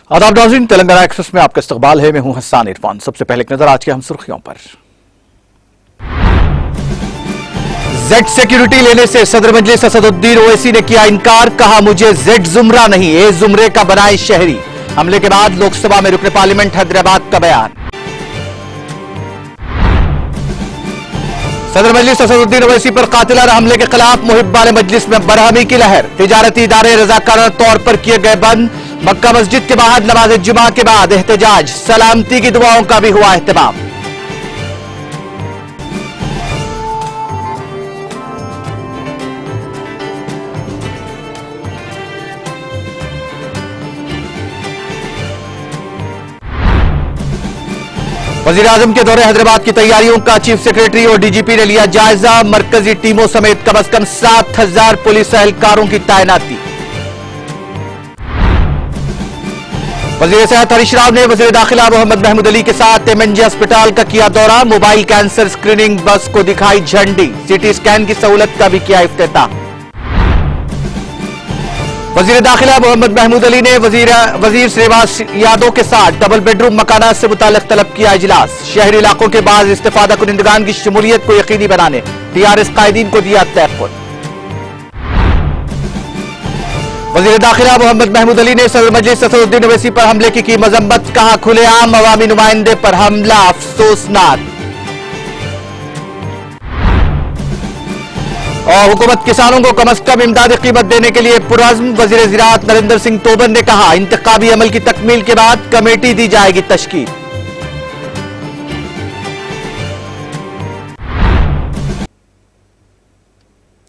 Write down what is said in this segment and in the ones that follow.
आदाब नाज़रीन, तेलंगाना एक्सप्रेस में आपका इस्तकबाल है। मैं हूं हसन इरफान। सबसे पहले एक नजर आज के हम सुर्खियों पर। जेड सिक्योरिटी लेने से सदर मजलिस असदुद्दीन ओवैसी ने किया इनकार। कहा, मुझे जेड जुमरा नहीं, ए जुमरे का बनाए शहरी। हमले के बाद लोकसभा में रुकने पार्लियामेंट हैदराबाद का बयान। सदर मजलिस असदुद्दीन ओवैसी पर कातिलाना हमले के खिलाफ मुहिब्बान मजलिस में बरहमी की लहर। तिजारती इदारे रजाकाराना तौर पर किए गए बंद। मक्का मस्जिद के बाहर नमाज जुमा के बाद एहतजाज। सलामती की दुआओं का भी हुआ एहतमाम। वजीर आजम के दौरे हैदराबाद की तैयारियों का चीफ सेक्रेटरी और डीजीपी ने लिया जायजा। मरकजी टीमों समेत कम से कम 7,000 पुलिस एहलकारों की तैनाती। वजीर सेहत हरीश राव ने वजीर दाखिला मोहम्मद महमूद अली के साथ एमएनजे अस्पताल का किया दौरा। मोबाइल कैंसर स्क्रीनिंग बस को दिखाई झंडी। सीटी स्कैन की सहूलत का भी किया इफ्तिताह। वजीर दाखिला मोहम्मद महमूद अली ने वजीर श्रीनिवास यादव के साथ डबल बेडरूम मकानात से मुताल्लिक तलब किया इजलास। शहरी इलाकों के बाद इस्तिफादा कुनिंदगान की शमूलियत को यकीनी बनाने टीआरएस कायदीन को दिया तयक्कुद। वजीर दाखिला मोहम्मद महमूद अली ने सदर मजलिस असदुद्दीन ओवैसी पर हमले की मजम्मत। कहा, खुलेआम अवामी नुमाइंदे पर हमला अफसोसनाक। और हुकूमत किसानों को कम से कम इमदादी कीमत देने के लिए पुरअज़्म। वजीर ज़राअत नरेंद्र सिंह तोमर ने कहा, इंतखाबी अमल की तकमील के बाद कमेटी दी जाएगी तश्कील।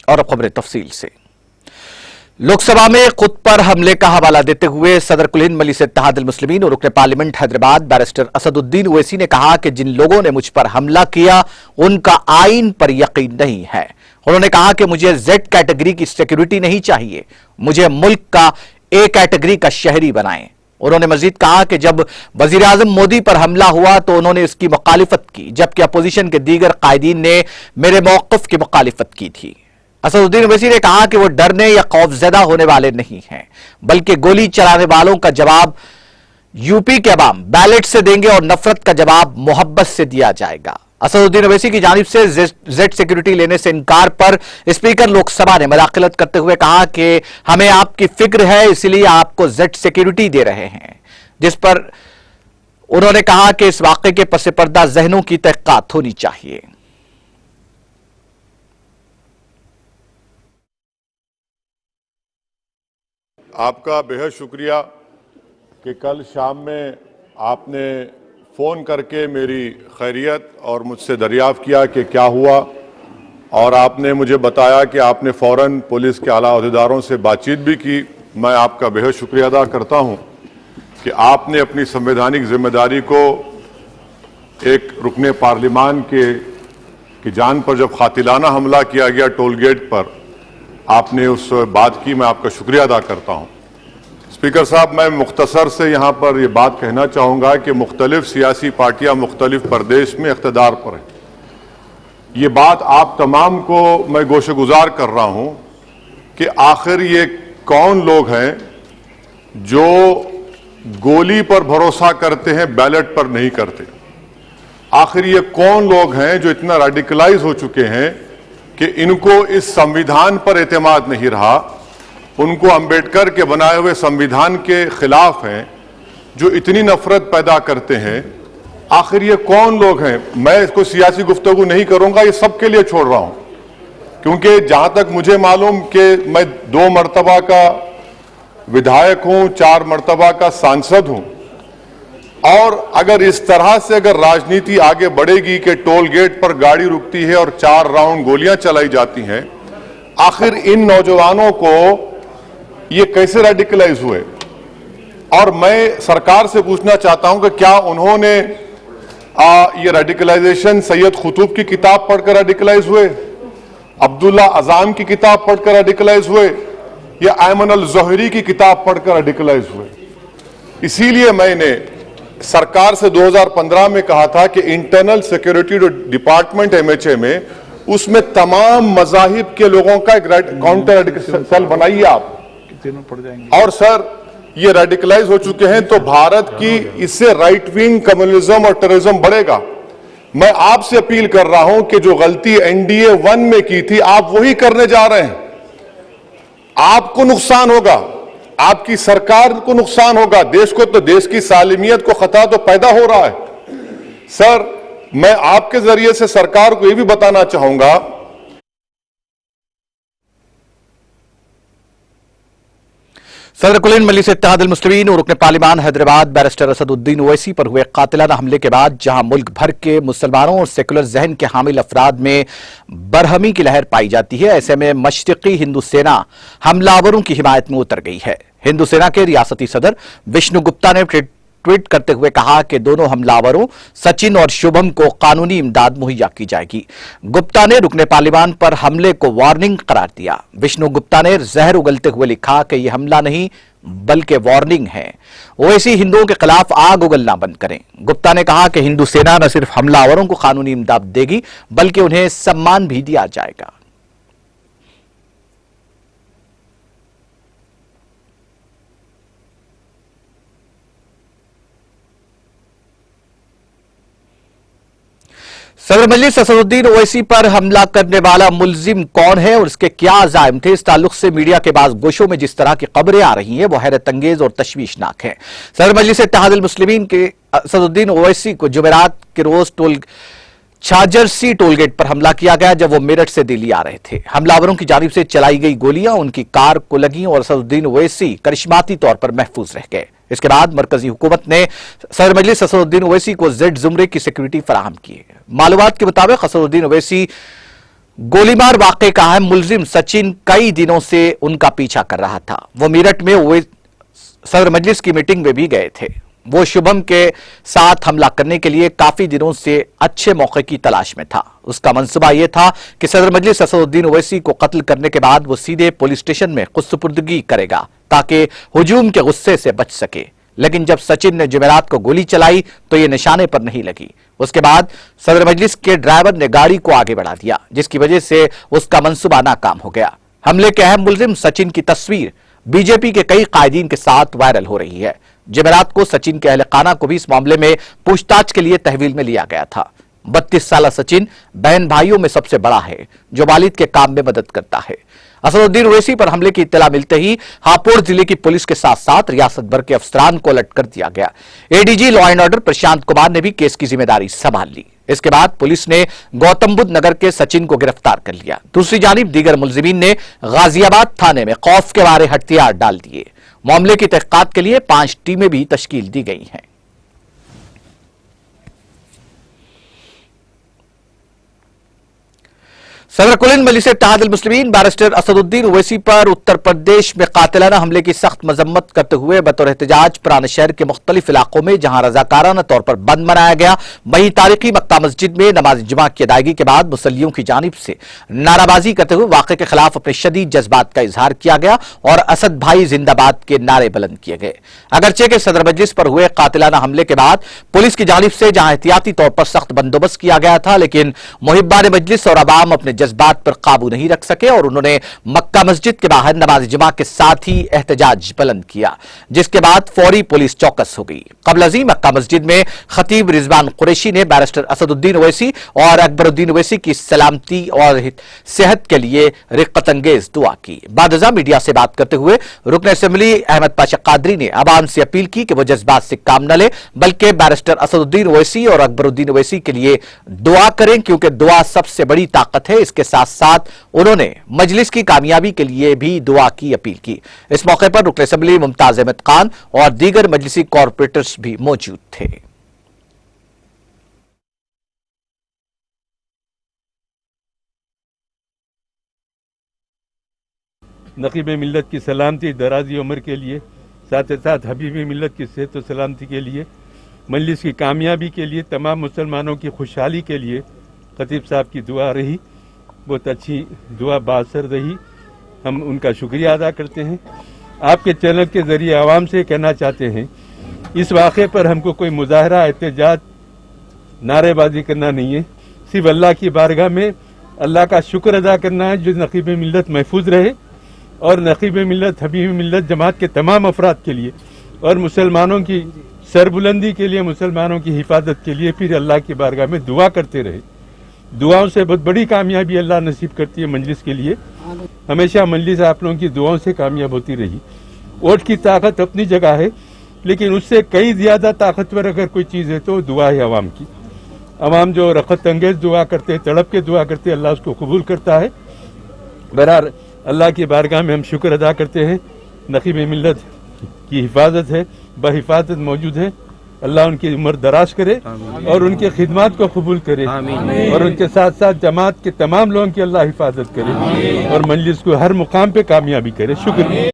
और अब खबरें तफसील से। लोकसभा में खुद पर हमले का हवाला देते हुए सदर कुल हिंद मजलिस इत्तेहादुल मुस्लिमीन और रुकने पार्लियामेंट हैदराबाद बैरिस्टर असदुद्दीन ओवैसी ने कहा कि जिन लोगों ने मुझ पर हमला किया उनका आईन पर यकीन नहीं है। उन्होंने कहा कि मुझे जेड कैटेगरी की सिक्योरिटी नहीं चाहिए, मुझे मुल्क का ए कैटेगरी का शहरी बनाएं। उन्होंने मजीद कहा कि जब वजीर आजम मोदी पर हमला हुआ तो उन्होंने इसकी मुखालिफत की, जबकि अपोजिशन के दीगर कायदीन ने मेरे मौक़िफ़ की मुखालिफत की थी। असदुद्दीन ओवैसी ने कहा कि वो डरने या खौफजदा होने वाले नहीं हैं, बल्कि गोली चलाने वालों का जवाब यूपी के अवाम बैलेट से देंगे और नफरत का जवाब मोहब्बत से दिया जाएगा। असदुद्दीन ओवैसी की जानिब से जेड सिक्योरिटी लेने से इनकार पर स्पीकर लोकसभा ने मुदाखलत करते हुए कहा कि हमें आपकी फिक्र है, इसलिए आपको जेड सिक्योरिटी दे रहे हैं, जिस पर उन्होंने कहा कि इस वाक़े के पस पर्दा जहनों की तहक़ीक़ात होनी चाहिए। आपका बेहद शुक्रिया कि कल शाम में आपने फ़ोन करके मेरी खैरियत और मुझसे दरियाफ़्त किया कि क्या हुआ, और आपने मुझे बताया कि आपने फ़ौरन पुलिस के आला अहदेदारों से बातचीत भी की। मैं आपका बेहद शुक्रिया अदा करता हूं कि आपने अपनी संवैधानिक जिम्मेदारी को एक रुकने पार्लिमान की जान पर जब कातिलाना हमला किया गया टोल गेट पर, आपने उस बात की। मैं आपका शुक्रिया अदा करता हूं। स्पीकर साहब, मैं मुख्तसर से यहाँ पर यह बात कहना चाहूँगा कि मुख्तलिफ सियासी पार्टियाँ मुख्तलिफ प्रदेश में इख्तदार पर हैं। ये बात आप तमाम को मैं गोशगुजार कर रहा हूँ कि आखिर ये कौन लोग हैं जो गोली पर भरोसा करते हैं, बैलेट पर नहीं करते। आखिर ये कौन लोग हैं जो इतना रेडिकलाइज हो चुके हैं कि इनको इस संविधान पर एतमाद नहीं रहा, उनको अंबेडकर के बनाए हुए संविधान के खिलाफ हैं, जो इतनी नफरत पैदा करते हैं। आखिर ये कौन लोग हैं? मैं इसको सियासी गुफ्तगू नहीं करूंगा, ये सबके लिए छोड़ रहा हूं, क्योंकि जहां तक मुझे मालूम कि मैं 2 मरतबा का विधायक हूं, 4 मरतबा का सांसद हूं, और अगर इस तरह से अगर राजनीति आगे बढ़ेगी कि टोल गेट पर गाड़ी रुकती है और 4 राउंड गोलियां चलाई जाती हैं, आखिर इन नौजवानों को ये कैसे रेडिकलाइज हुए? और मैं सरकार से पूछना चाहता हूं कि क्या उन्होंने ये रेडिकलाइजेशन सैयद कुतुब की किताब पढ़कर रेडिकलाइज हुए, अब्दुल्ला अजाम की किताब पढ़कर रेडिकलाइज हुए, या अयमन अल ज़ोहरी की किताब पढ़कर रेडिकलाइज हुए? इसीलिए मैंने सरकार से 2015 में कहा था कि इंटरनल सिक्योरिटी डिपार्टमेंट एमएचए में, उसमें तमाम मज़ाहिब के लोगों का एक काउंटर सेल बनाइए आप। और सर, ये रेडिकलाइज हो चुके हैं, तो भारत की इससे राइट विंग कम्युनिज्म और टेररिज्म बढ़ेगा। मैं आपसे अपील कर रहा हूं कि जो गलती एनडीए 1 में की थी, आप वही करने जा रहे हैं। आपको नुकसान होगा, आपकी सरकार को नुकसान होगा, देश को, तो देश की सालिमियत को खतरा तो पैदा हो रहा है। सर, मैं आपके जरिए से सरकार को यह भी बताना चाहूंगा, सदर कुल हिंद मजलिस इत्तेहाद अल मुस्लिमीन और रुकन पार्लिमान हैदराबाद बैरिस्टर असदुद्दीन ओवैसी पर हुए कातिलाना हमले के बाद जहां मुल्क भर के मुसलमानों और सेकुलर जहन के हामिल अफराद में बरहमी की लहर पाई जाती है, ऐसे में मशरिकी हिंदू सेना हमलावरों की हिमायत में उतर गई है। हिंदू सेना के रियासती सदर विष्णु गुप्ता ने ट्वीट करते हुए कहा कि दोनों हमलावरों सचिन और शुभम को कानूनी इमदाद मुहैया की जाएगी। गुप्ता ने रुकने पार्लिमान पर हमले को वार्निंग करार दिया। विष्णु गुप्ता ने जहर उगलते हुए लिखा कि यह हमला नहीं बल्कि वार्निंग है। ओवैसी हिंदुओं के खिलाफ आग उगलना बंद करें। गुप्ता ने कहा कि हिंदू सेना न सिर्फ हमलावरों को कानूनी इमदाद देगी बल्कि उन्हें सम्मान भी दिया जाएगा। सदर मजलिस असदुद्दीन ओवैसी पर हमला करने वाला मुलजिम कौन है और इसके क्या अज़ाइम थे, इस ताल्लुक से मीडिया के बाद गोशों में जिस तरह की खबरें आ रही हैं वो हैरत अंगेज और तशवीशनाक है। सदर मजलिस इत्तेहाद अल मुस्लिमीन के असदुद्दीन ओवैसी को जुमेरात के रोज छाजरसी टोलगेट पर हमला किया गया जब वो मेरठ से दिल्ली आ रहे थे। हमलावरों की जानिब से चलाई गई गोलियां उनकी कार को लगीं और असदुद्दीन ओवैसी करिश्माती तौर पर महफूज रह गए। इसके बाद मरकजी हुकूमत ने सदर मजलिस असदुद्दीन ओवैसी को जेड जुमरे की सिक्योरिटी फराहम की। मालूमात के मुताबिक असदुद्दीन ओवैसी गोलीमार वाकये का अहम मुलजिम सचिन कई दिनों से उनका पीछा कर रहा था। वो मेरठ में सदर मजलिस की मीटिंग में भी गए थे। वो शुभम के साथ हमला करने के लिए काफी दिनों से अच्छे मौके की तलाश में था। उसका मंसूबा यह था कि सदर मजलिस असदुद्दीन ओवैसी को कत्ल करने के बाद वो सीधे पुलिस स्टेशन में खुदसुपुर्दगी करेगा ताकि हुजूम के गुस्से से बच सके। लेकिन जब सचिन ने जुमेरात को गोली चलाई तो ये निशाने पर नहीं लगी। उसके बाद सदर मजलिस के ड्राइवर ने गाड़ी को आगे बढ़ा दिया, जिसकी वजह से उसका मंसूबा नाकाम हो गया। हमले के अहम मुलजिम सचिन की तस्वीर बीजेपी के कई कायदीन के साथ वायरल हो रही है। जुमेरात को सचिन के अहले खाना को भी इस मामले में पूछताछ के लिए तहवील में लिया गया था। 32 साल सचिन बहन भाइयों में सबसे बड़ा है जो वालिद के काम में मदद करता है। असदुद्दीन ओवैसी पर हमले की इत्तला मिलते ही हापुड़ जिले की पुलिस के साथ साथ रियासत भर के अफसरान को अलर्ट कर दिया गया। ADG law and order Prashant Kumar ने भी केस की जिम्मेदारी संभाल ली। इसके बाद पुलिस ने गौतम बुद्ध नगर के सचिन को गिरफ्तार कर लिया। दूसरी जानिब दीगर मुलजिमीन ने गाजियाबाद थाने में खौफ के वारे हथियार डाल दिए। मामले की तहकीकात के लिए 5 टीमें भी तश्कील दी गई हैं। सदर कुल हिंद मजलिस इत्तेहाद अल मुस्लिमीन बैरिस्टर असदुद्दीन ओवैसी पर उत्तर प्रदेश में कातिलाना हमले की सख्त मजम्मत करते हुए बतौर एहतजाज पुराने शहर के मुख्तलिफ इलाकों में जहां रजाकाराना तौर पर बंद मनाया गया, वहीं तारीखी मक्का मस्जिद में नमाज जुमा की अदायगी के बाद मुसल्लियों की जानिब से नाराबाजी करते हुए वाक़े के खिलाफ अपने शदीद जज्बात का इजहार किया गया और असद भाई जिंदाबाद के नारे बुलंद किए गए। अगरचे के सदर मजलिस पर हुए कातिलाना हमले के बाद पुलिस की जानिब से जहां एहतियाती तौर पर सख्त बंदोबस्त किया गया था, लेकिन मुहिब्बान मजलिस और अवाम अपने जज्बात पर काबू नहीं रख सके और उन्होंने मक्का मस्जिद के बाहर नमाज जुमा के साथ ही एहतजाज बुलंद किया, जिसके बाद फौरी पुलिस चौकस हो गई। कबल अज़ीं मक्का मस्जिद में खतीब रिजवान कुरैशी ने बैरिस्टर असदुद्दीन ओवैसी और अकबरुद्दीन ओवैसी की सलामती और सेहत के लिए रिक्कत अंगेज दुआ की। बादजा मीडिया से बात करते हुए रुकन असेंबली अहमद पाशा कादरी ने अवाम से अपील की कि वो जज्बात से काम न ले बल्कि बैरिस्टर असदुद्दीन ओवैसी और अकबरुद्दीन ओवैसी के लिए दुआ करें, क्योंकि दुआ सबसे बड़ी ताकत है। इसके साथ साथ उन्होंने मजलिस की कामयाबी के लिए भी दुआ की अपील की। इस मौके पर रुकन असेंबली मुमताज अहमद खान और दीगर मजलिसी कॉर्पोरेटर्स भी मौजूद थे। नकीब मिल्लत की सलामती दराजी उम्र के लिए, साथ ही साथ हबीब मिल्लत की सेहत और सलामती के लिए, मजलिस की कामयाबी के लिए, तमाम मुसलमानों की खुशहाली के लिए खतीब साहब की दुआ रही, बहुत अच्छी दुआ बासर रही। हम उनका शुक्रिया अदा करते हैं। आपके चैनल के ज़रिए आवाम से कहना चाहते हैं, इस वाक़े पर हमको कोई मुजाहरा, एहतजाज, नारेबाजी करना नहीं है। सिर्फ अल्लाह की बारगाह में अल्लाह का शुक्र अदा करना है जो नकीब मिल्लत महफूज रहे और नकीब मिल्लत हबीब मिल्लत जमात के तमाम अफराद के लिए और मुसलमानों की सरबुलंदी के लिए, मुसलमानों की हिफाजत के लिए फिर अल्लाह की बारगाह में दुआ करते रहे। दुआओं से बहुत बड़ी कामयाबी अल्लाह नसीब करती है मजलिस के लिए। हमेशा मजलिस आप लोगों की दुआओं से कामयाब होती रही। वोट की ताकत अपनी जगह है, लेकिन उससे कई ज़्यादा ताकतवर अगर कोई चीज़ है तो दुआ है अवाम की। अवाम जो रखत अंगेज दुआ करते हैं, तड़प के दुआ करते हैं, अल्लाह उसको कबूल करता है। बहरहाल अल्लाह की बारगाह में हम शुक्र अदा करते हैं। नकीब मिल्लत की हिफाजत है, बहिफाजत मौजूद है। अल्लाह उनकी उम्र दराज करे और उनके खिदमात को कबूल करे और उनके साथ साथ जमात के तमाम लोगों की अल्लाह हिफाजत करे और मजलिस को हर मुकाम पे कामयाबी करे। शुक्रिया।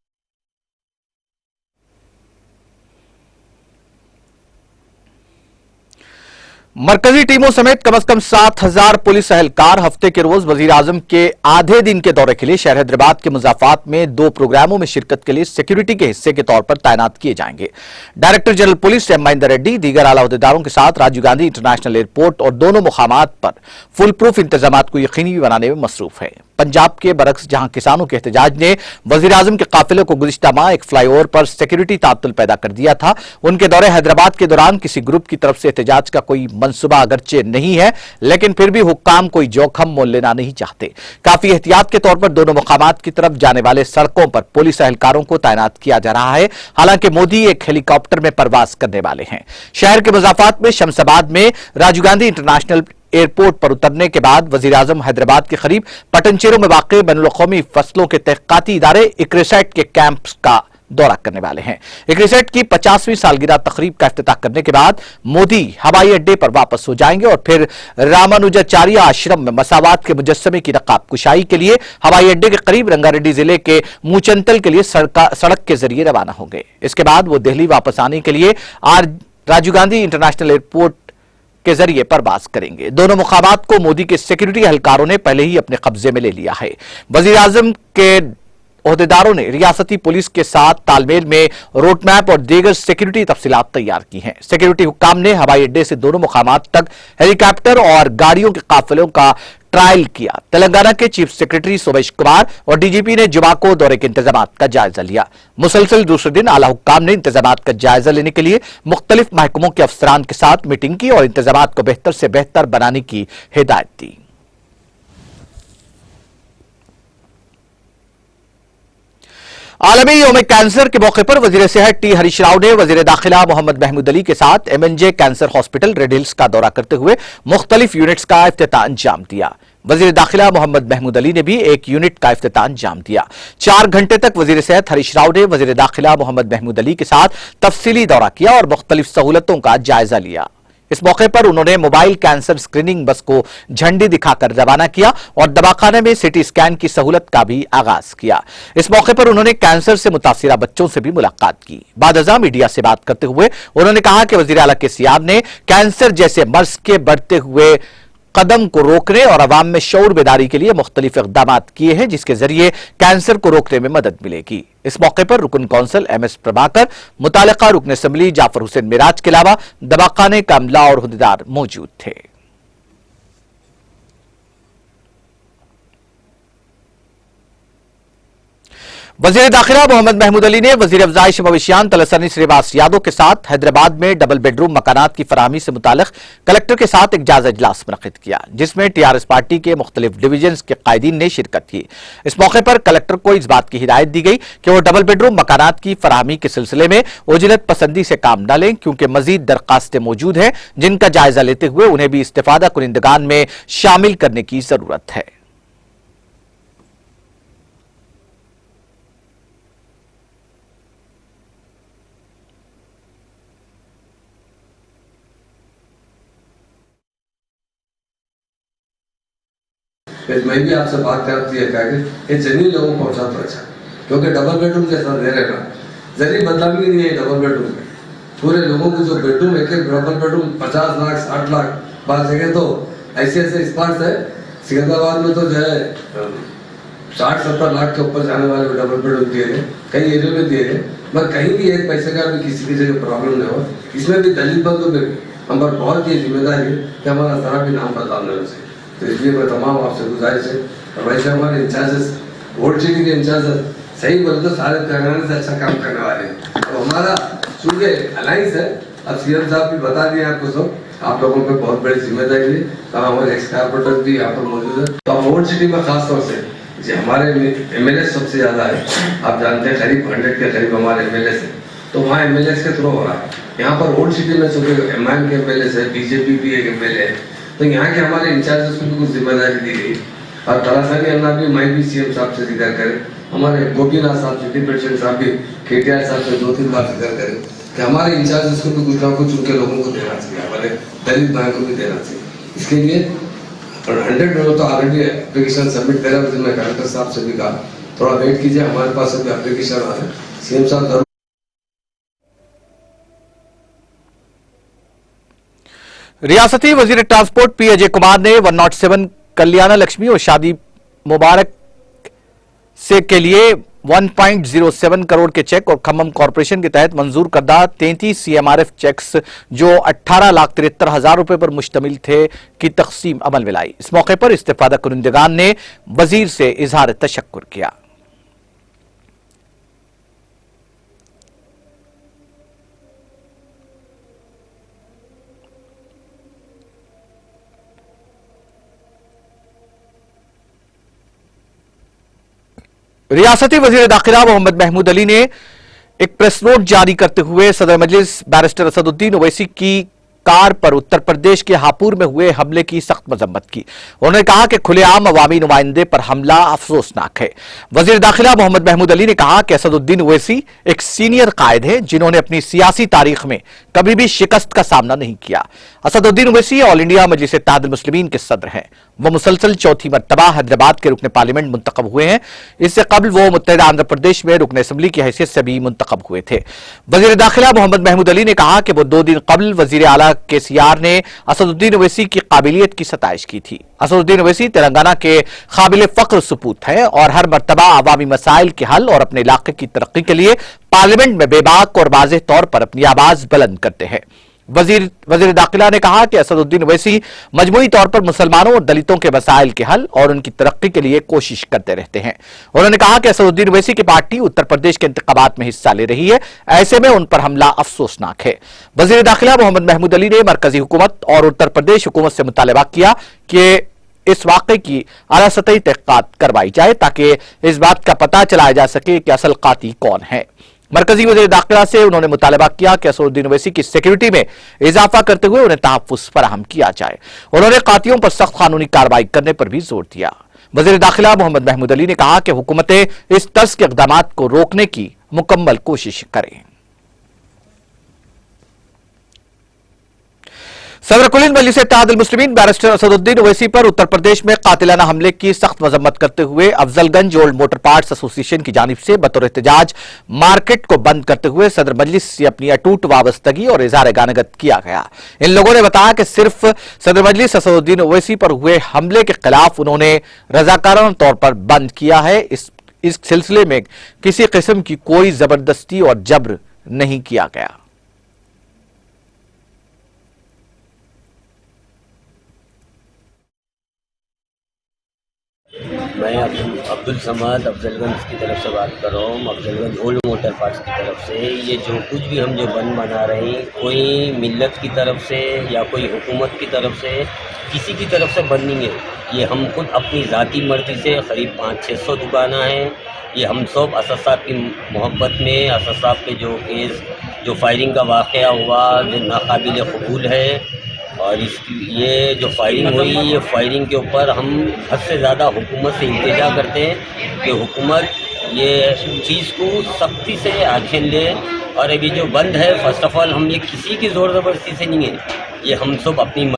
मरकजी टीमों समेत कम से कम 7,000 पुलिस एहलकार हफ्ते के रोज वजीर आजम के आधे दिन के दौरे के लिए शहर हैदराबाद के मुजाफात में 2 प्रोग्रामों में शिरकत के लिए सिक्योरिटी के हिस्से के तौर पर तैनात किए जाएंगे। Director general police M Mahender Reddy दीगर आला अहदेदारों के साथ राजीव गांधी इंटरनेशनल एयरपोर्ट और दोनों मुकामात पर फुल प्रूफ इंतजाम को यकीनी बनाने में मसरूफ है। पंजाब के बरक्स जहां किसानों के एहतजाज ने वजीर आजम के काफिले को गुज़िश्ता माह एक फ्लाईओवर पर सिक्योरिटी तातुल पैदा कर दिया था, उनके दौरे हैदराबाद के दौरान किसी ग्रुप की तरफ से एहतजाज का कोई मंसूबा अगरचे नहीं है, लेकिन फिर भी हुक्काम कोई जोखम मोल लेना नहीं चाहते। काफी एहतियात के तौर पर दोनों मुकामात की तरफ जाने वाले सड़कों पर पुलिस एहलकारों को तैनात किया जा रहा है। हालांकि मोदी एक हेलीकॉप्टर में परवाज करने वाले हैं। शहर के मुजाफात में शमशाबाद में राजीव गांधी इंटरनेशनल एयरपोर्ट पर उतरने के बाद वजीर आजम हैदराबाद के करीब पटनचेरू में वाक़ बैनुल-अक़वामी फसलों के तहक़ीक़ाती इदारे इक्रिसैट के कैंप्स का दौरा करने वाले हैं। इक्रिसैट की 50वीं सालगिरह तकरीब का इफ्तिताह करने के बाद मोदी हवाई अड्डे पर वापस हो जाएंगे और फिर रामानुजाचार्य आश्रम में मसावात के मुजस्समे की नकाब कुशाई के लिए हवाई अड्डे के करीब रंगारेड्डी जिले के मूचंतल के लिए सड़क के जरिए रवाना होंगे। इसके बाद वो दिल्ली वापस आने के लिए आज राजीव गांधी इंटरनेशनल एयरपोर्ट के जरिए परवाज करेंगे। दोनों मुकामात को मोदी के सिक्योरिटी एहलकारों ने पहले ही अपने कब्जे में ले लिया है। वजीर आजम के ओहदेदारों ने रियासती पुलिस के साथ तालमेल में रोड मैप और दीगर सिक्योरिटी तफसीलात तैयार की हैं। सिक्योरिटी हुक्काम ने हवाई अड्डे से दोनों मुकामात तक हेलीकॉप्टर और गाड़ियों के काफिलों का ट्रायल किया। तेलंगाना के चीफ सेक्रेटरी सोमेश कुमार और डीजीपी ने जुमा को दौरे के इंतजाम का जायजा लिया। मुसलसल दूसरे दिन आला हुक्काम ने इंतजाम का जायजा लेने के लिए मुख्तलिफ महकमों के अफसरान के साथ मीटिंग की और इंतजाम को बेहतर से बेहतर बनाने की हिदायत दी। आलमी यौम कैंसर के मौके पर वजीर सेहत टी हरीश राव ने वजीर दाखिला मोहम्मद महमूद अली के साथ MNJ cancer hospital red hills का दौरा करते हुए मुख्तलिफ यूनिट्स का इफ्तिताह अंजाम दिया। वजीर दाखिला मोहम्मद महमूद अली ने भी एक यूनिट का इफ्तिताह अंजाम दिया। 4 घंटे तक वजीर सेहत हरीश राव ने वजीर दाखिला मोहम्मद महमूद अली के साथ तफसीली दौरा किया और मुख्तलिफ सहूलतों का जायजा लिया। इस मौके पर उन्होंने मोबाइल कैंसर स्क्रीनिंग बस को झंडी दिखाकर रवाना किया और दवाखाने में सिटी स्कैन की सहूलत का भी आगाज किया। इस मौके पर उन्होंने कैंसर से मुतासिरा बच्चों से भी मुलाकात की। बादअज़ा मीडिया से बात करते हुए उन्होंने कहा कि वज़ीर आला KCR ने कैंसर जैसे मर्ज के बढ़ते हुए कदम को रोकने और अवाम में शऊर बेदारी के लिए मुख्तलिफ इक़दाम किए हैं, जिसके जरिए कैंसर को रोकने में मदद मिलेगी। इस मौके पर रुकन कौंसिल MS प्रभाकर, मुतालिका रुकन असम्बली जाफर हुसैन मिराज के अलावा दवाखाने का अमला और हुदेदार मौजूद थे। वजीर दाखिला मोहम्मद महमूद अली ने वजीर अफजाइश मवेशियान तलसानी श्रीवास यादव के साथ हैदराबाद में डबल बेडरूम मकानात की फराहमी से मुतालिक कलेक्टर के साथ एक जायजा इजलास मुनक़िद किया, जिसमें TRS पार्टी के मुख्तलिफ डिवीजन के कायदीन ने शिरकत की। इस मौके पर कलेक्टर को इस बात की हिदायत दी गई कि वो डबल बेडरूम मकानात की फराहमी के सिलसिले में उजरत पसंदी से काम न लें, क्योंकि मजीद दरखास्तें मौजूद हैं जिनका जायजा लेते हुए उन्हें भी इस्तिफादा कुनिंदगान में शामिल करने की जरूरत है। मैं भी आपसे बात करती है कि ये जमीन लोगों को पहुंचा तो अच्छा, क्योंकि डबल बेडरूम जैसा दे रहे ना जरिए बदलावी नहीं है। डबल बेडरूम में पूरे लोगों को जो बेडरूम एक डबल बेडरूम 50 लाख 60 लाख बात जगह तो ऐसे ऐसे स्मार्ट है। सिकंदराबाद में तो जो है 60-70 लाख के ऊपर जाने वाले डबल बेडरूम दिए गए, कई एरियो में दिए गए, मगर कहीं भी एक पैसे का भी किसी की जगह प्रॉब्लम नहीं हो। इसमें भी दलित बंधु में हम पर बहुत ये जिम्मेदारी है कि हमारा जरा भी नाम बदलाव नहीं हो सके। तो इसलिए मैं तमाम आपसे गुजारिश है, और वैसे हमारे इंचार्जेस ओल्ड सिटी के इंचार्ज सही बोले तो सारे तेलंगाना से अच्छा काम करने वाले हैं। तो हमारा चूंकि अलायंस है, अब सीएम साहब भी बता दिए आपको सब, आप लोगों पे बहुत बड़ी जिम्मेदारी है। तो हमारे एक्स कारपोरेटर भी यहाँ पर मौजूद है। तो ओल्ड सिटी में खास तौर से जो हमारे एमएलए सबसे ज्यादा है, आप जानते हैं करीब 100 के करीब हमारे एमएलए है। तो वहाँ एमएलए के थ्रू हो रहा है। यहाँ पर ओल्ड सिटी में चूंकि एमआईएम के एमएलए है, बीजेपी भी एक एमएलए है, तो यहाँ के हमारे इंचार्जेस को भी कुछ जिम्मेदारी दी गई। और तलासानी अन्ना भी मैं भी सीएम साहब से जिक्र करें, हमारे गोपीनाथ साहब सिटी प्रेसिडेंट साहब भी केटीआर साहब से 2-3 बार जिक्र करें कि हमारे इंचार्जेस को भी कुछ ना कुछ उनके लोगों को देना चाहिए, हमारे दलित भाई को भी देना चाहिए। इसके लिए 100 लोगों तो ऑलरेडी एप्लीकेशन सबमिट करा, उस दिन मैं कलेक्टर साहब से भी कहा थोड़ा वेट कीजिए, हमारे पास अभी एप्लीकेशन आ रहे, सीएम साहब जरूर। रियासती वजीर ट्रांसपोर्ट पी अजय कुमार ने 107 कल्याण लक्ष्मी और शादी मुबारक से के लिए 1.07 करोड़ के चेक और खम्मम कॉरपोरेशन के तहत मंजूर करदा 33 सीएमआरएफ चेक्स जो 18,73,000 रुपए पर मुश्तमिल थे की तकसीम अमल में लाई। इस मौके पर इस्तेफादा कुरिंदगान ने वजीर से इजहार तशक्कुर किया। रियासती वजीर दाखिला मोहम्मद महमूद अली ने एक प्रेस नोट जारी करते हुए सदर मजलिस बैरिस्टर असदुद्दीन ओवैसी की कार पर उत्तर प्रदेश के हापुड़ में हुए हमले की सख्त मजम्मत की। उन्होंने कहा कि खुलेआम अवामी नुमाइंदे पर हमला अफसोसनाक है। वजीर दाखिला मोहम्मद महमूद अली ने कहा कि असदुद्दीन ओवैसी एक सीनियर कायद है जिन्होंने अपनी सियासी तारीख में कभी भी शिकस्त का सामना नहीं किया। असदुद्दीन ओवैसी ऑल इंडिया मजलिस इत्तेहादुल मुस्लिमीन के सदर हैं। वह मुसलसल चौथी मर्तबा हैदराबाद के रुकने पार्लियामेंट मुंतखब हुए हैं। इससे कबल वो मुत्तहिदा आंध्र प्रदेश में रुकने असम्बली की हैसियत से भी मुंतखब हुए थे। वजीर दाखिला मोहम्मद महमूद अली ने कहा कि वो 2 दिन कबल वजीर आला केसीआर ने असदुद्दीन ओवैसी की काबिलियत की सताइश की थी। असदुद्दीन ओवैसी तेलंगाना के काबिल फख्र सपूत हैं और हर मर्तबा अवामी मसाइल के हल और अपने इलाके की तरक्की के लिए पार्लियामेंट में बेबाक और वाज़ेह तौर पर अपनी आवाज बुलंद करते हैं। वजीर दाखिला ने कहा कि असदुद्दीन ओवैसी मजमूई तौर पर मुसलमानों और दलितों के मसाइल के हल और उनकी तरक्की के लिए कोशिश करते रहते हैं। उन्होंने कहा कि असदुद्दीन ओवैसी की पार्टी उत्तर प्रदेश के इंतखाबात में हिस्सा ले रही है, ऐसे में उन पर हमला अफसोसनाक है। वजीर दाखिला मोहम्मद महमूद अली ने मरकजी हुकूमत और उत्तर प्रदेश हुकूमत से मुतालबा किया कि इस वाक़े की आला सतही तहक़ीक़ात करवाई जाए ताकि इस बात का पता चलाया जा सके कि असल काती कौन है। मरकजी वज़ीर दाखिला से उन्होंने मुतालबा किया कि असदुद्दीन ओवैसी की सिक्योरिटी में इजाफा करते हुए उन्हें तहफ़्फ़ुज़ फराहम किया जाए। उन्होंने कातियों पर सख्त कानूनी कार्रवाई करने पर भी जोर दिया। वज़ीर दाखिला मोहम्मद महमूद अली ने कहा कि हुकूमतें इस तर्ज के इक़दामात को रोकने की मुकम्मल कोशिश करें। सदर कुल हिंद मजलिस इत्तेहादुल मुस्लिमीन बैरिस्टर असदुद्दीन ओवैसी पर उत्तर प्रदेश में कातिलाना हमले की सख्त मजम्मत करते हुए Afzalgunj old motor parts association की जानिब से बतौर एहतजाज मार्केट को बंद करते हुए सदर मजलिस से अपनी अटूट वाबस्तगी और इज़हार गानगत किया गया। इन लोगों ने बताया कि सिर्फ सदर मजलिस असदुद्दीन ओवैसी पर हुए हमले के खिलाफ उन्होंने रजाकाराना तौर पर बंद किया है। इस सिलसिले में किसी किस्म की कोई जबरदस्ती और जबर नहीं किया गया। मैं अब्दुल समद अफजलगंज की तरफ से बात कर रहा हूँ, अफजलगंज ओल्ड मोटर पार्ट्स की तरफ से। ये जो कुछ भी हम जो बंद बना रहे हैं, कोई मिल्लत की तरफ से या कोई हुकूमत की तरफ से, किसी की तरफ से बंद नहीं है। ये हम खुद अपनी ज़ाती मर्ज़ी से करीब 500-600 दुकानें हैं। ये हम सब असद साहब की मोहब्बत में, असद साहब के जो केस जो फायरिंग का वाक़या हुआ जो नाकाबिल कबूल है, और ये जो फायरिंग हुई, ये फायरिंग के ऊपर हम हद से ज़्यादा हुकूमत से इल्तिजा करते हैं कि हुकूमत ये चीज़ को सख्ती से एक्शन ले। और अभी जो बंद है, फर्स्ट ऑफ ऑल हम ये किसी की ज़ोर ज़बरदस्ती से नहीं है, ये हम सब अपनी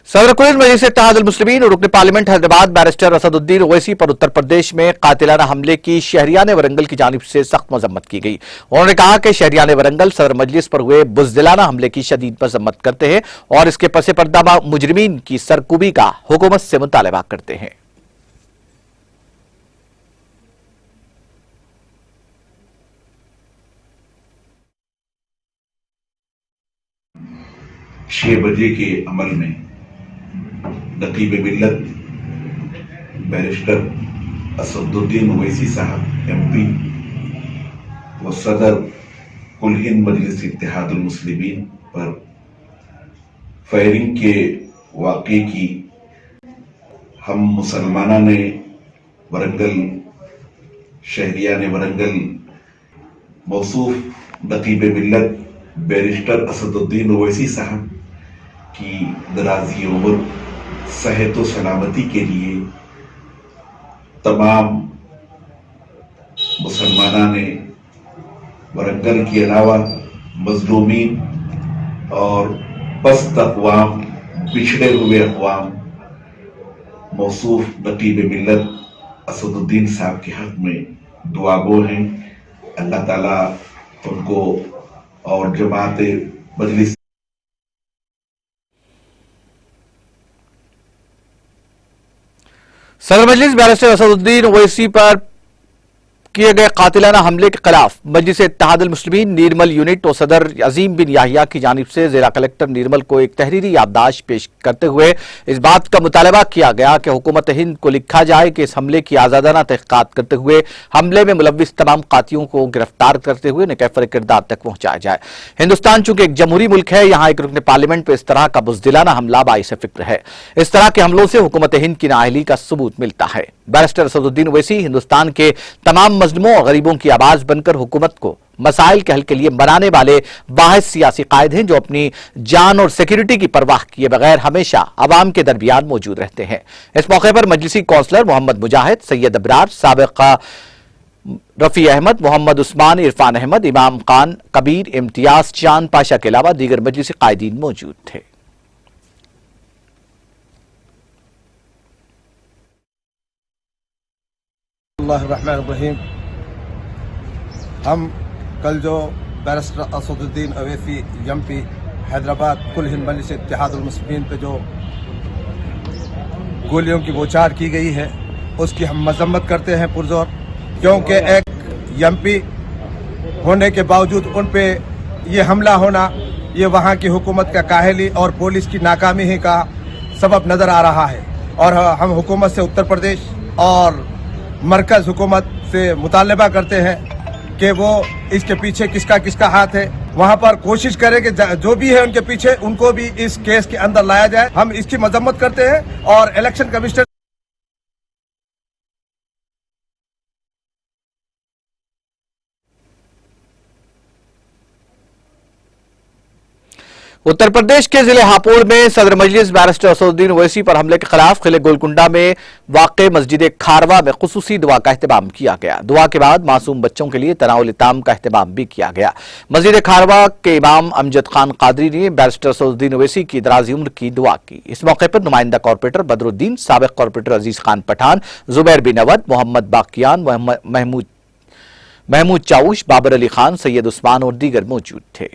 सदर कुल हिंद मजलिस इत्तेहादुल मुस्लिमीन और रुकन पार्लियामेंट हैदराबाद बैरिस्टर असदुद्दीन ओवैसी पर उत्तर प्रदेश में कातिलाना हमले की शहरियान वरंगल की जानिब से सख्त मजम्मत की गई। उन्होंने कहा कि शहरियान वरंगल सदर मजलिस पर हुए बुज़दिलाना हमले की शदीद मजम्मत करते हैं और इसके पसे पर्दा मुजरिमीन की सरकुबी का हुकूमत से मुतालबा करते हैं। 6 बजे के अमल में नकीब मिल्लत बैरिस्टर असदुद्दीन ओवैसी साहब MP व सदर कुल हिंद मजलिस इत्तेहादुल मुस्लिमीन पर फायरिंग के वाक़े की हम मुसलमाना ने वरंगल शहरिया ने वरंगल मौसूफ नकीब मिल्लत बैरिस्टर असदुद्दीन ओवैसी साहब की दराजी उम्र सेहत व सलामती के लिए तमाम मुसलमाना ने वरंगल के अलावा मजलूमीन और पस्त अक़वाम पिछड़े हुए अक़वाम मौसूफ नकीब मिल्लत असदुद्दीन साहब के हक में दुआगो हैं। अल्लाह ताला उनको और जमात मजलिस सदर मजलिस बैरिस्टर असदुद्दीन ओवैसी पर किए गए कातिलाना हमले के खिलाफ मजलिस इत्तेहादुल मुस्लिमीन नीरमल यूनिट और सदर अजीम बिन याहिया की जानिब से जिला कलेक्टर नीरमल को एक तहरीरी याददाश्त पेश करते हुए इस बात का मुतालबा किया गया कि हुकूमत हिंद को लिखा जाए कि इस हमले की आजादाना तहकीकात करते हुए हमले में मुलव्विस तमाम कातियों को गिरफ्तार करते हुए उन्हें कैफर किरदार तक पहुंचाया जाए। हिंदुस्तान चूंकि एक जमहूरी मुल्क है, यहाँ एक रुकन पार्लियामेंट पर इस तरह का बुज़दिलाना हमला बाइस फिक्र है। इस तरह के हमलों से हुकूमत हिंद की नाअहली का सबूत मिलता है। बैरिस्टर असदुद्दीन ओवैसी हिंदुस्तान के तमाम मजलूमों और गरीबों की आवाज बनकर हुकूमत को मसाइल के हल के लिए मनाने वाले वाहिद सियासी कायद हैं जो अपनी जान और सिक्योरिटी की परवाह किए बगैर हमेशा अवाम के दरमियान मौजूद रहते हैं। इस मौके पर मजलिसी कौंसलर मोहम्मद मुजाहिद, सैयद अबरार, साबिका रफी अहमद, मोहम्मद उस्मान, इरफान अहमद, इमाम खान, कबीर, इम्तियाज, चांद पाशा के अलावा दीगर मजलिसी कायदीन मौजूद थे। रहमान, हम कल जो बैरिस्टर असदुद्दीन ओवैसी MP हैदराबाद कुल हिंद मजलिस इत्तेहादुल मुस्लिमीन पे जो गोलियों की बौछार की गई है उसकी हम मजम्मत करते हैं पुरजोर, क्योंकि एक MP होने के बावजूद उन पे ये हमला होना ये वहाँ की हुकूमत का काहली और पुलिस की नाकामी ही का सबब नज़र आ रहा है। और हम हुकूमत से उत्तर प्रदेश और मरकज़ हुकूमत से मुतालबा करते हैं कि वो इसके पीछे किसका किसका हाथ है, वहाँ पर कोशिश करें कि जो भी है उनके पीछे उनको भी इस केस के अंदर लाया जाए। हम इसकी मजम्मत करते हैं और इलेक्शन कमिश्नर उत्तर प्रदेश के जिले हापुड़ में सदर मजलिस बैरिस्टर असदुद्दीन ओवैसी पर हमले के खिलाफ किले गोलकुंडा में वाक़े मस्जिद खारवा में खुसूसी दुआ का एहतमाम किया गया। दुआ के बाद मासूम बच्चों के लिए तनाउल इताम का एहतमाम भी किया गया। मस्जिद खारवा के इमाम अमजद खान कादरी ने बैरिस्टर असदुद्दीन ओवैसी की दराजी उम्र की दुआ की। इस मौके पर नुमाइंदा कॉर्पोरेटर बदरुद्दीन, साबिक कॉर्पोरेटर अजीज खान पठान, जुबैर बिन अवद, मोहम्मद बाकियान, महमूद चाउश, बाबर अली खान, सैयद उस्मान और दीगर मौजूद थे।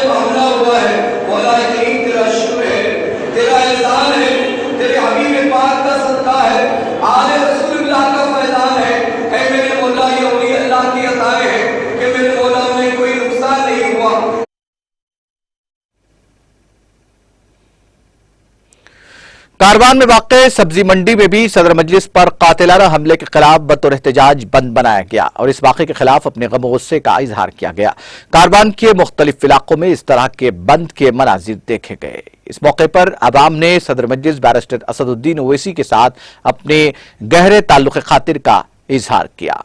हमला हुआ है, मौला करीम तेरा शुक्र है, तेरा एहसान है, तेरे हबीब पाक का सदका है, आले रसूलुल्लाह का फैजान है। ऐ मेरे मौला, ये औलिया अल्लाह की अताएं हैं कि मेरे मौला उन्हें कोई नुकसान नहीं हुआ। कारवान में वाक़े सब्जी मंडी में भी सदर मजलिस पर कातिलाना हमले के खिलाफ बतौर एहतजाज बंद बनाया गया और इस वाक़े के खिलाफ अपने गम गुस्से का इजहार किया गया। कारवान के मुख्तलिफ इलाकों में इस तरह के बंद के मनाजिर देखे गए। इस मौके पर अवाम ने सदर मजलिस बैरिस्टर असदुद्दीन ओवैसी के साथ अपने गहरे ताल्लुक़ खातिर का इजहार किया।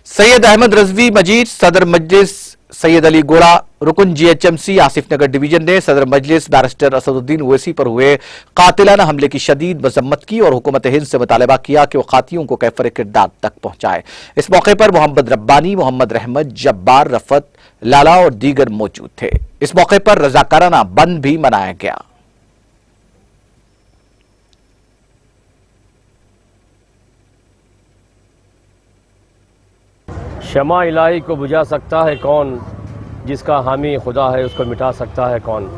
सैयद अहमद रजवी मजीद, सदर मजलिस सैयद अली गोड़ा, रुकन GHMC आसिफ नगर डिवीजन ने सदर मजलिस बैरिस्टर असदुद्दीन ओवैसी पर हुए कातिलाना हमले की शदीद मजम्मत की और हुकूमत हिंद से मुतालबा किया कि वह कातियों को कैफर किरदार तक पहुंचाए। इस मौके पर मोहम्मद रब्बानी, मोहम्मद रहमत, जब्बार, रफत, लाला और दीगर मौजूद थे। इस मौके पर रजाकाराना बंद भी मनाया गया। शमा इलाही को बुझा सकता है कौन, जिसका हामी खुदा है उसको मिटा सकता है कौन।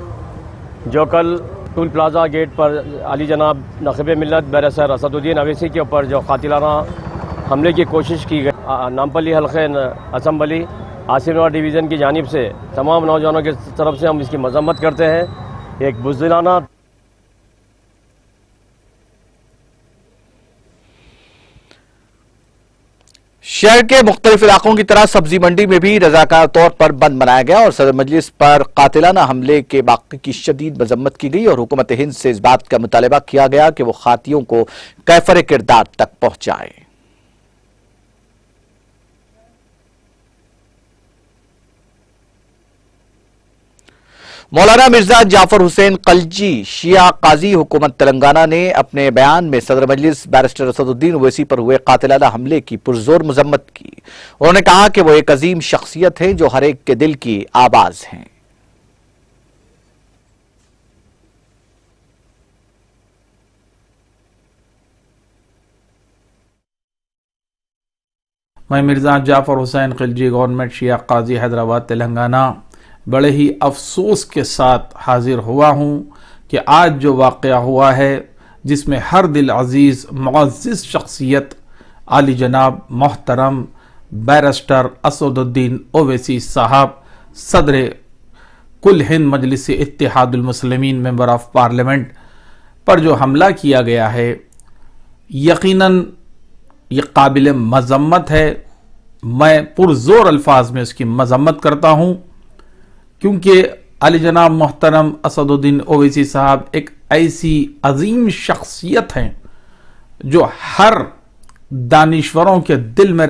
जो कल टूल प्लाजा गेट पर अली जनाब नखीब मिल्लत बैरिस्टर असदुद्दीन अवैसी के ऊपर जो कातिलाना हमले की कोशिश की गई, नामपल्ली हल्के असम्बली आसिफनगर डिवीज़न की जानिब से तमाम नौजवानों की तरफ से हम इसकी मजम्मत करते हैं। एक बुज़दिलाना शहर के मुख्तलिफ इलाकों की तरह सब्जी मंडी में भी रजाकार तौर पर बंद मनाया गया और सदर मजलिस पर कातिलाना हमले के वाक़े की शदीद मजम्मत की गई और हुकूमत हिंद से इस बात का मुतालबा किया गया कि वो खातियों को कैफर किरदार तक पहुंचाए। मौलाना मिर्जा जाफर हुसैन कलजी शिया काजी हुकूमत तेलंगाना ने अपने बयान में सदर मजलिस बैरिस्टर असदुद्दीन ओवैसी पर हुए कातिलाना हमले की पुरजोर मजम्मत की। उन्होंने कहा कि वो एक अजीम शख्सियत है जो हर एक के दिल की आवाज हैं। मैं मिर्जा जाफर हुसैन खिलजी गवर्नमेंट शिया काजी हैदराबाद तेलंगाना बड़े ही अफसोस के साथ हाजिर हुआ हूँ कि आज जो वाक़या हुआ है जिसमें हर दिल अजीज़ मुअज़्ज़िज़ शख्सियत आली जनाब मोहतरम बैरिस्टर असदुद्दीन ओवैसी साहब सदर कुल हिंद मजलिस Ittehadul Muslimeen member of parliament पर जो हमला किया गया है, यकीनन ये काबिल मजम्मत है। मैं पुरजोर अल्फाज में इसकी मजम्मत करता हूँ क्योंकि अली जनाब मोहतरम असदुद्दीन ओवैसी साहब एक ऐसी अजीम शख्सियत हैं जो हर दानिश्वरों के दिल में।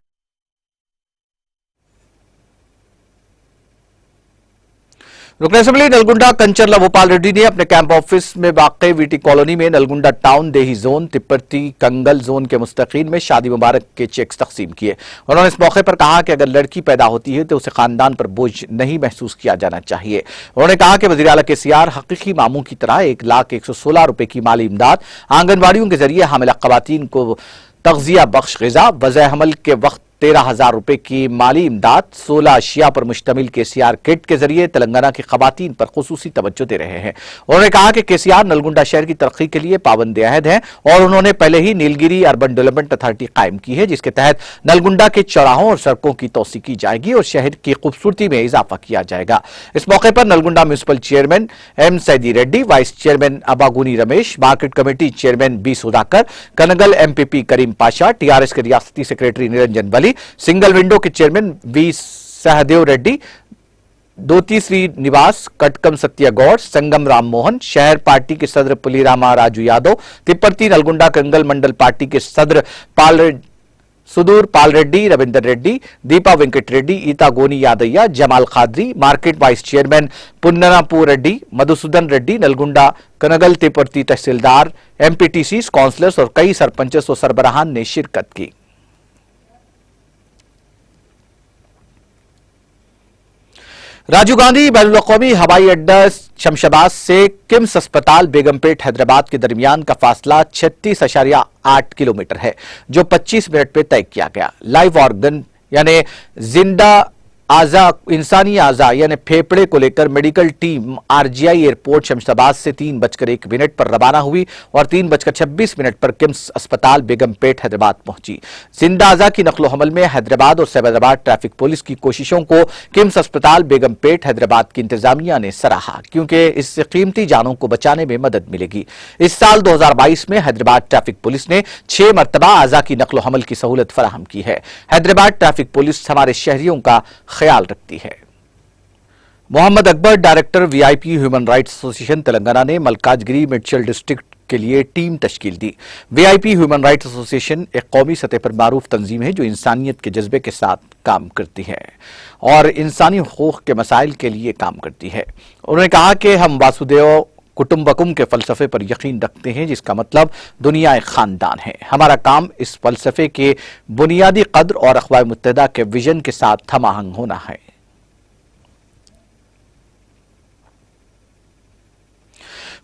रुकन असेंबली नलगुंडा कंचर लवोपाल रेड्डी ने अपने कैंप ऑफिस में वाक़ वीटी कॉलोनी में नलगुंडा टाउन देही जोन तिप्परती कंगल जोन के मुस्तकीन में शादी मुबारक के चेक्स तकसीम किए। उन्होंने इस मौके पर कहा कि अगर लड़की पैदा होती है तो उसे खानदान पर बोझ नहीं महसूस किया जाना चाहिए। उन्होंने कहा कि वज़ीर आला केसीआर हकीकी मामू की तरह 1,116 रुपए की माली इमदाद, आंगनबाड़ियों के जरिए हामिला ख़वातीन को तग़ज़िया बख्श ग़िज़ा, वज़े हमल के वक्त 13,000 रुपए की माली इमदाद, 16 अशिया पर मुश्तमिल केसीआर किट के जरिए तेलंगाना की खवातीन पर खुसूसी तवज्जो दे रहे हैं। उन्होंने कहा कि केसीआर नलगुंडा शहर की तरक्की के लिए पाबंद अहद है और उन्होंने पहले ही नीलगिरी अर्बन डेवलपमेंट अथॉरिटी कायम की है जिसके तहत नलगुंडा के चौराहों और सड़कों की तोसी की जाएगी और शहर की खूबसूरती में इजाफा किया जाएगा। इस मौके पर Nalgonda municipal chairman M Saidi Reddy, vice chairman Abaguni Ramesh, market committee chairman B Sudhakar, Kangal MPP Karim Pasha, TRS के रियासती secretary Niranjan Wali, single window के चेयरमैन वी सहदेव रेड्डी, दोती श्रीनिवास, कटकम सत्या गौड़, संगम राम मोहन, शहर पार्टी के सदर पुलीरामा राजू यादव, तिप्परती नलगुंडा कंगल मंडल पार्टी के सदर सुदूर पाल Reddy, Ravinder Reddy, Deepa Venkat Reddy, Eeta Goni Yadaiah, Jamal Khadri, market vice chairman Punnanapu Reddy, Madhusudan Reddy, Nalgonda Kangal Tipparthi tehsildar, MPTC, councillors और कई सरपंचों और सरबराहान ने शिरकत की। राजीव गांधी बैनुल अक़वामी हवाई अड्डा शमशाबाद से किम्स अस्पताल बेगमपेट हैदराबाद के दरमियान का फासला 36.8 किलोमीटर है जो 25 मिनट में तय किया गया। लाइव ऑर्गन यानी जिंदा आजा, इंसानी आजा यानी फेफड़े को लेकर medical team RGI airport Shamshabad से 3:01 पर रवाना हुई और 3:26 पर किम्स अस्पताल बेगमपेट हैदराबाद पहुंची। जिंदा आजा की नकलो हमल में हैदराबाद और सैबराबाद ट्रैफिक पुलिस की कोशिशों को किम्स अस्पताल बेगमपेट हैदराबाद की इंतजामिया ने सराहा क्योंकि इससे कीमती जानों को बचाने में मदद मिलेगी। इस साल 2022 में हैदराबाद ट्रैफिक पुलिस ने 6 मरतबा आजा की नकलो हमल की सहूलत फराहम की है। हैदराबाद ट्रैफिक पुलिस हमारे शहरियों का ख्याल रखती है। Mohammed Akbar, director VIP human rights association Telangana ने मलकाजगिरी मिडचल डिस्ट्रिक्ट के लिए टीम तश्कील दी। वीआईपी ह्यूमन राइट्स एसोसिएशन एक कौमी सतह पर मारूफ तंजीम है जो इंसानियत के जज्बे के साथ काम करती है और इंसानी हुकूक के मसाइल के लिए काम करती है। उन्होंने कहा कि हम वासुदेव कुटुंबकम के फलसफे पर यकीन रखते हैं जिसका मतलब दुनिया एक खानदान है। हमारा काम इस फलसफे के बुनियादी कद्र और अक़वाम मुत्तहिदा के विजन के साथ हमआहंग होना है।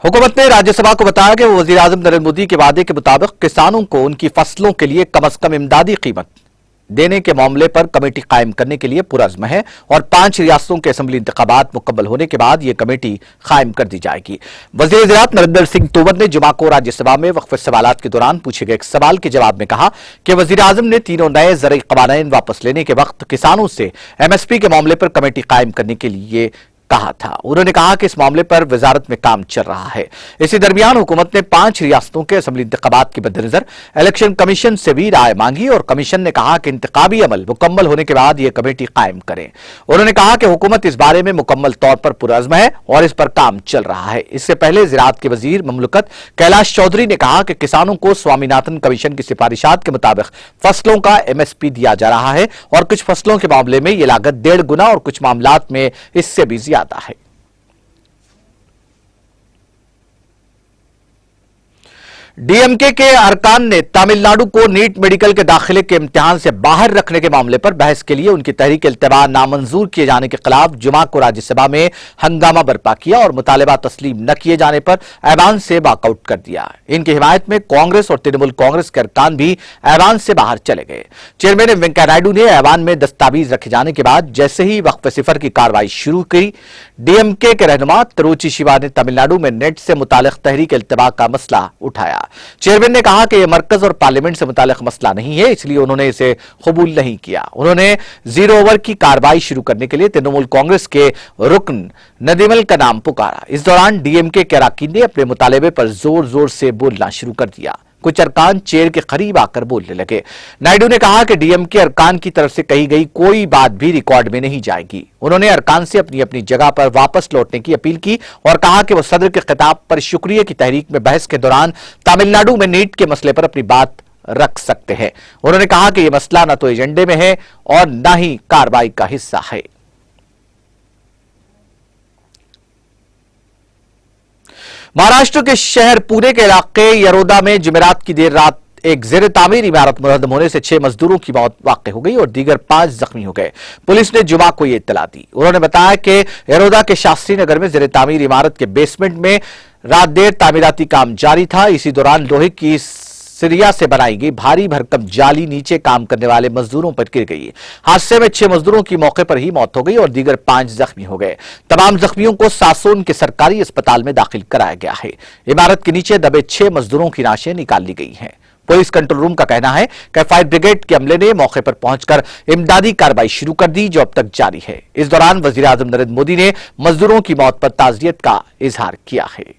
हुकूमत ने राज्यसभा को बताया कि वज़ीर-ए-आज़म नरेंद्र मोदी के वादे के मुताबिक किसानों को उनकी फसलों के लिए कम अज कम इमदादी कीमत देने के मामले पर कमेटी कायम करने के लिए पुरअज़्म है और 5 रियासतों के असेंबली इंतखाबात मुकम्मल होने के बाद ये कमेटी कायम कर दी जाएगी। वज़ीर ज़राअत नरेंद्र सिंह तोमर ने जुमा को राज्यसभा में वक्फ सवालात के दौरान पूछे गए एक सवाल के जवाब में कहा कि वज़ीर आज़म ने तीनों नए ज़रई क़वानीन वापस लेने के वक्त किसानों से MSP के मामले पर कमेटी कायम करने के लिए कहा था। उन्होंने कहा कि इस मामले पर वजारत में काम चल रहा है। इसी दरमियान हुकूमत ने 5 रियासतों के असेंबली इंतखाबात के मद्देनजर इलेक्शन कमीशन से भी राय मांगी और कमीशन ने कहा कि इंतखाबी अमल मुकम्मल होने के बाद यह कमेटी कायम करें। उन्होंने कहा कि हुकूमत इस बारे में मुकम्मल तौर पर पुरअज़्म है और इस पर काम चल रहा है। इससे पहले ज़राअत के वजीर ममलकत कैलाश चौधरी ने कहा कि किसानों को स्वामीनाथन कमीशन की सिफारिशात के मुताबिक फसलों का MSP दिया जा रहा है और कुछ फसलों के मामले में यह लागत 1.5 गुना और कुछ मामलात में इससे भी ज्यादा है। डीएमके के अरकान ने तमिलनाडु को नीट मेडिकल के दाखिले के इम्तिहान से बाहर रखने के मामले पर बहस के लिए उनकी तहरीक इल्तिबा नामंजूर किए जाने के खिलाफ जुमा को राज्यसभा में हंगामा बर्पा किया और मुतालबा तस्लीम न किए जाने पर ऐवान से वॉकआउट कर दिया। इनकी हिमायत में कांग्रेस और तृणमूल कांग्रेस के अरकान भी ऐवान से बाहर चले गए। चेयरमैन वेंकैया नायडू ने ऐवान में दस्तावेज रखे जाने के बाद जैसे ही वक्फ सिफर की कार्रवाई शुरू की, डीएमके के रहनुमा तिरुचि शिवा ने तमिलनाडु में नेट से मुतालिक तहरीक इल्तिबा का मसला उठाया। चेयरमैन ने कहा कि यह मरकज और पार्लियामेंट से मुतालिक मसला नहीं है, इसलिए उन्होंने इसे कबूल नहीं किया। उन्होंने 0 ओवर की कार्रवाई शुरू करने के लिए तृणमूल कांग्रेस के रुकन नदीमल का नाम पुकारा। इस दौरान डीएमके के अरकान ने अपने मुतालबे पर जोर जोर से बोलना शुरू कर दिया। कुछ अरकान चेयर के करीब आकर बोलने लगे। नायडू ने कहा कि डीएमके अरकान की तरफ से कही गई कोई बात भी रिकॉर्ड में नहीं जाएगी। उन्होंने अरकान से अपनी अपनी जगह पर वापस लौटने की अपील की और कहा कि वो सदर के खिताब पर शुक्रिया की तहरीक में बहस के दौरान तमिलनाडु में नीट के मसले पर अपनी बात रख सकते हैं। उन्होंने कहा कि यह मसला न तो एजेंडे में है और न ही कार्रवाई का हिस्सा है। महाराष्ट्र के शहर पुणे के इलाके यरोदा में जुमेरात की देर रात एक जेर तामीर इमारत मुनहदम होने से 6 मजदूरों की मौत वाक़ हो गई और दीगर 5 जख्मी हो गए। पुलिस ने जुमा को यह इत्तला दी। उन्होंने बताया कि यरोदा के शास्त्री नगर में जेर तामीर इमारत के बेसमेंट में रात देर तामीराती काम जारी था। इसी दौरान लोहे की सिरिया से बनाई गई भारी भरकम जाली नीचे काम करने वाले मजदूरों पर गिर गई। हादसे में 6 मजदूरों की मौके पर ही मौत हो गई और दीगर 5 जख्मी हो गए। तमाम जख्मियों को सासोन के सरकारी अस्पताल में दाखिल कराया गया है। इमारत के नीचे दबे 6 मजदूरों की लाशें निकाल ली गई हैं। पुलिस कंट्रोल रूम का कहना है कि फायर ब्रिगेड के अमले ने मौके पर पहुंचकर इमदादी कार्रवाई शुरू कर दी, जो अब तक जारी है। इस दौरान वजीर आजम नरेंद्र मोदी ने मजदूरों की मौत पर ताज़ियत का इजहार किया है।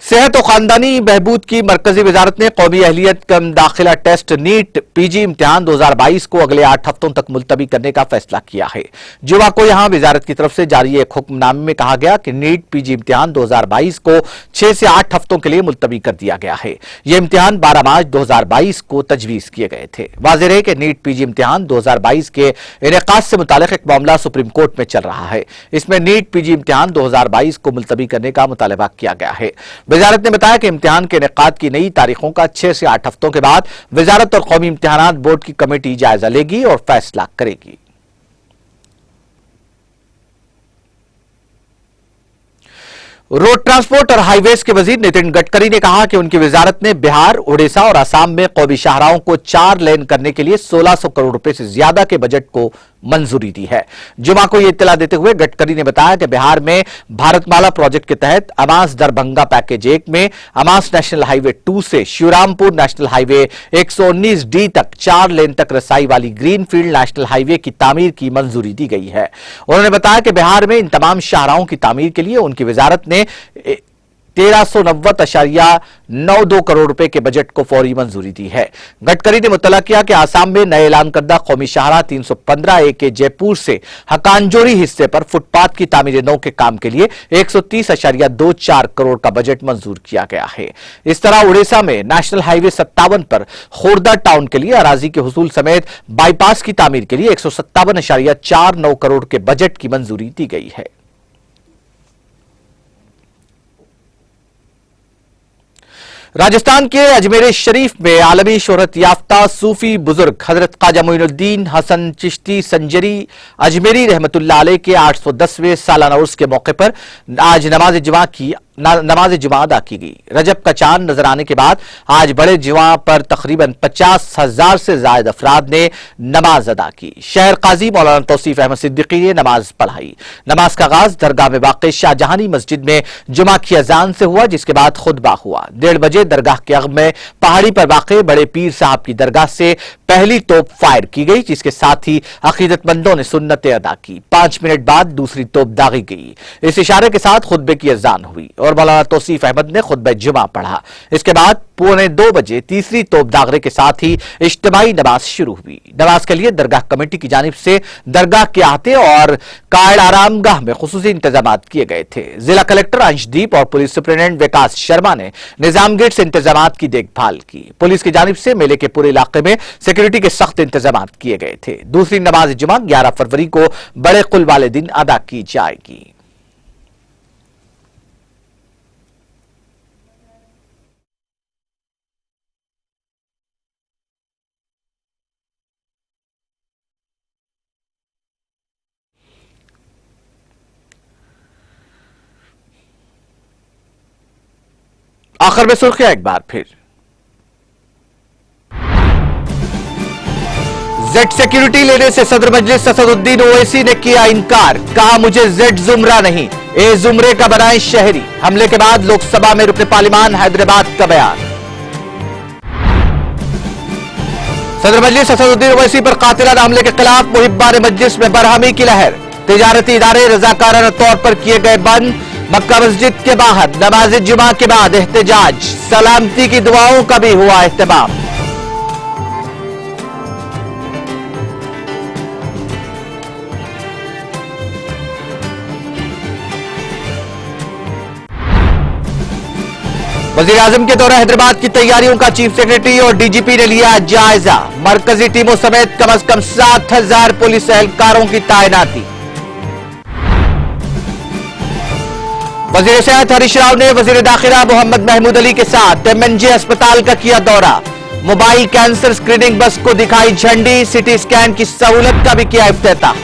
सेहत और खानदानी बहबूद की मरकजी वजारत ने कौमी अहलियत कम दाखिला टेस्ट नीट पीजी इम्तिहान 2022 को अगले 8 हफ्तों तक मुलतवी करने का फैसला किया है। जुमा को यहां वजारत की तरफ से जारी एक हुक्मनामे में कहा गया कि नीट पीजी इम्तिहान 2022 को 6 से 8 हफ्तों के लिए मुलतवी कर दिया गया है। यह इम्तिहान 12 मार्च 2022 को तजवीज किए गए थे। वाज़ेह है कि नीट पीजी इम्तिहान 2022 के इनेकाद से मुतालिक एक मामला सुप्रीम कोर्ट में चल रहा है। इसमें नीट पीजी इम्तिहान 2022 को मुलतवी करने का मुतालबा किया गया है। वजारत ने बताया कि इम्तिहान के इनेकाद की नई तारीखों का 6 से 8 हफ्तों के बाद वजारत और कौमी इम्तिहानात बोर्ड की कमेटी जायजा लेगी और फैसला करेगी। रोड ट्रांसपोर्ट और हाईवेज के वजीर नितिन गडकरी ने कहा कि उनकी वजारत ने बिहार, उड़ीसा और असम में कौमी शाहराहों को 4 लेन करने के लिए 1600 करोड़ रुपए से ज्यादा के बजट को मंजूरी दी है। जुमा को यह इत्तला देते हुए गडकरी ने बताया कि बिहार में भारतमाला प्रोजेक्ट के तहत अमास दरभंगा पैकेज 1 में अमास नेशनल हाईवे 2 से शिवरामपुर नेशनल हाईवे 119D तक 4 लेन तक रसाई वाली ग्रीनफील्ड नेशनल हाईवे की तामीर की मंजूरी दी गई है। उन्होंने बताया कि बिहार में इन तमाम शाहराहों की तामीर के लिए उनकी वजारत ने 1390.92 करोड़ रुपए के बजट को फौरी मंजूरी दी है। गडकरी ने मुतला किया कि आसाम में नए ऐलान करदा कौमी शाहराह 315A के जयपुर से हकानजोरी हिस्से पर फुटपाथ की तामीर नौ के काम के लिए 130.24 करोड़ का बजट मंजूर किया गया है। इस तरह उड़ीसा में नेशनल हाईवे 57 पर खोर्दा टाउन के लिए अराजी के हुसूल समेत बाईपास की तामीर के लिए 157.49 करोड़ के बजट की मंजूरी दी गई है। राजस्थान के अजमेर शरीफ में आलमी शोहरत याफ्ता सूफी बुजुर्ग हजरत ख्वाजा मोइनुद्दीन हसन चिश्ती संजरी अजमेरी रहमतुल्लाह अलैह के 810वें सालाना उर्स के मौके पर आज नमाज जुमा की नमाज जुमा अदा की गई। रजब का चांद नजर आने के बाद आज बड़े जुमा पर तकरीबन 50,000 से ज्यादा अफराद ने नमाज अदा की। शहर काजी मौलाना तौसीफ अहमद सिद्दीकी ने नमाज पढ़ाई। नमाज का आगाज दरगाह में वाक़ शाहजहानी मस्जिद में जुमा की अजान से हुआ, जिसके बाद खुतबा हुआ। 1:30 बजे दरगाह के अग़ब में पहाड़ी पर वाक़ बड़े पीर साहब की दरगाह से पहली तोप फायर की गई, जिसके साथ ही अकीदतमंदों ने सुन्नतें अदा की। 5 मिनट बाद दूसरी तोप दागी गई। इस इशारे के साथ खुतबे की अजान हुई और मौलाना तौसीफ अहमद ने खुतबा जुमा पढ़ा। इसके बाद 1:45 बजे तीसरी तोप दागने के साथ ही इज्तिमाई नमाज शुरू हुई। नमाज के लिए दरगाह कमेटी की जानिब से दरगाह के अहाते और कायड़ आरामगाह में खुसूसी इंतजाम किए गए थे। जिला कलेक्टर अंशदीप और पुलिस सुप्रिंटेंडेंट विकास शर्मा ने निजाम गेट से इंतजाम की देखभाल की। पुलिस की जानिब से मेले के पूरे इलाके में सिक्योरिटी के सख्त इंतजाम किए गए थे। दूसरी नमाज जुमा 11 फरवरी को बड़े कुल वाले दिन अदा की जाएगी। आखिर में सुर्खियां एक बार फिर। जेड सिक्योरिटी लेने से सदर मजलिस असदुद्दीन ओवैसी ने किया इनकार, कहा मुझे जेड जुमरा नहीं, ए जुमरे का बनाए शहरी। हमले के बाद लोकसभा में रुकने पार्लिमान हैदराबाद का बयान। सदर मजलिस असदुद्दीन ओवैसी पर कातिलाना हमले के खिलाफ मुहिब्बान मजलिस में बरहमी की लहर। तिजारती इदारे रजाकाराना तौर पर किए गए बंद। मक्का मस्जिद के बाहर नमाज जुमा के बाद एहतजाज, सलामती की दुआओं का भी हुआ एहतमाम। वजीर आजम के दौरे हैदराबाद की तैयारियों का चीफ सेक्रेटरी और डीजीपी ने लिया जायजा। मरकजी टीमों समेत कम से कम 7,000 पुलिस एहलकारों की तैनाती। वजीर सेहत हरीश राव ने वजीर दाखिला मोहम्मद महमूद अली के साथ MNJ अस्पताल का किया दौरा। मोबाइल कैंसर स्क्रीनिंग बस को दिखाई झंडी, सिटी स्कैन की सहूलत का भी किया इफ्तिताह।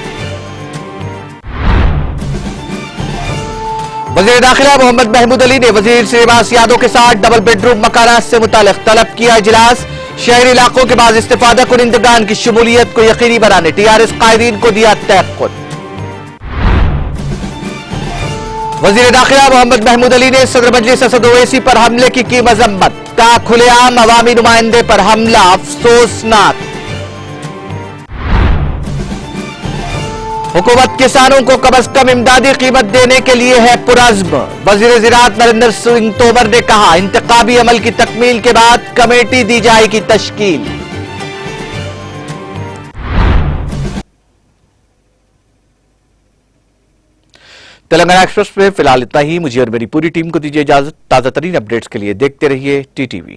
वजीर दाखिला मोहम्मद महमूद अली ने वजीर श्रीनिवास यादव के साथ डबल बेडरूम मकानात से मुतालिक तलब किया इजलास। शहरी इलाकों के बाद इस्तिफादा कुनिंदगान की शमूलियत को यकीनी बनाने TRS कायदीन को दिया तयक्कुद। वजीर दाखिला मोहम्मद महमूद अली ने सदर मजलिस असद ओवैसी पर हमले की मजम्मत, कहा खुलेआम अवामी नुमाइंदे पर हमला अफसोसनाक। हुकूमत किसानों को कम से कम इमदादी कीमत देने के लिए है पुरज़्म। वजीर ज़राअत नरेंद्र सिंह तोमर ने कहा इंतखाबी अमल की तकमील के बाद कमेटी दी जाएगी तश्कील। तेलंगाना एक्सप्रेस में फिलहाल इतना ही। मुझे और मेरी पूरी टीम को दीजिए इजाजत। ताजा तरीन अपडेट्स के लिए देखते रहिए TTV।